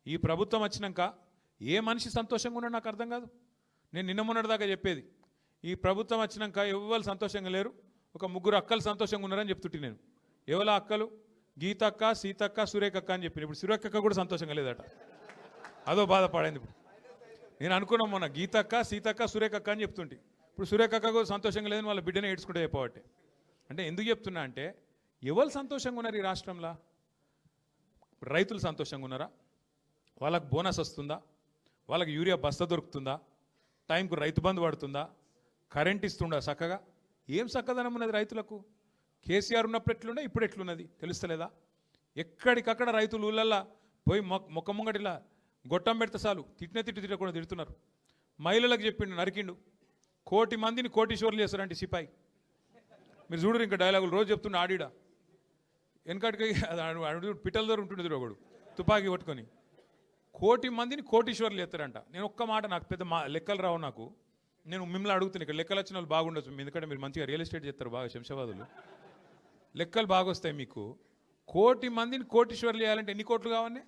ఈ ప్రభుత్వం వచ్చినాక ఏ మనిషి సంతోషంగా ఉన్నాడు నాకు అర్థం కాదు. నేను నిన్న మొన్నటిదాకా చెప్పేది ఈ ప్రభుత్వం వచ్చినాక ఎవ్వరు సంతోషంగా లేరు, ఒక ముగ్గురు అక్కలు సంతోషంగా ఉన్నారని చెప్తుంటే నేను. ఎవల అక్కలు? గీతక్క, సీతక్క, సురేఖక్క అని చెప్పిన. ఇప్పుడు సురేఖక్క కూడా సంతోషంగా లేదట, అదో బాధపడింది. ఇప్పుడు నేను అనుకున్నాం మొన్న గీతక్క, సీతక్క, సురేఖక్క అని చెప్తుంటే ఇప్పుడు సురేఖక్క కూడా సంతోషంగా లేదని వాళ్ళ బిడ్డనే ఏడ్చుకుంటే చెప్పబట్టే. అంటే ఎందుకు చెప్తున్నా అంటే ఎవరు సంతోషంగా ఉన్నారు ఈ రాష్ట్రంలో? రైతులు సంతోషంగా ఉన్నారా? వాళ్ళకు బోనస్ వస్తుందా? వాళ్ళకి యూరియా బస్తా దొరుకుతుందా? టైంకు రైతు బంధు పడుతుందా? కరెంట్ ఇస్తుందా చక్కగా? ఏం చక్కదనం ఉన్నది రైతులకు? కేసీఆర్ ఉన్నప్పుడు ఎట్లుండే, ఇప్పుడు ఎట్లున్నది తెలుస్తలేదా? ఎక్కడికక్కడ రైతులు ఊళ్ళల్లో పోయి మొక్క ముంగటిలా గొట్టం పెడితే చాలు తిట్టకుండా తిడుతున్నారు. మహిళలకు చెప్పిండు, నరికిండు. 1,000,000 మందిని కోటీశ్వర్లు చేస్తారంటే సిపాయి. మీరు చూడరు ఇంకా డైలాగులు రోజు చెప్తుండే ఆడిడా. వెనకటికి పిట్టల ద్వారా ఉంటుండే ఒకడు తుపాకీ పట్టుకొని 1,000,000 మందిని కోటీశ్వర్లు చేస్తారంట. నేను ఒక్క మాట, నాకు పెద్ద లెక్కలు రావు నాకు, నేను మిమ్మల్ని అడుగుతున్నాను. ఇక్కడ లెక్కలు వచ్చిన వాళ్ళు బాగుండొచ్చు, ఎందుకంటే మీరు మంచిగా రియల్ ఎస్టేట్ చేస్తారు బాగా, శంషాబాదులు లెక్కలు బాగా వస్తాయి మీకు. 1,000,000 మందిని కోటీశ్వర్లు చేయాలంటే ఎన్ని కోట్లు కావాలి?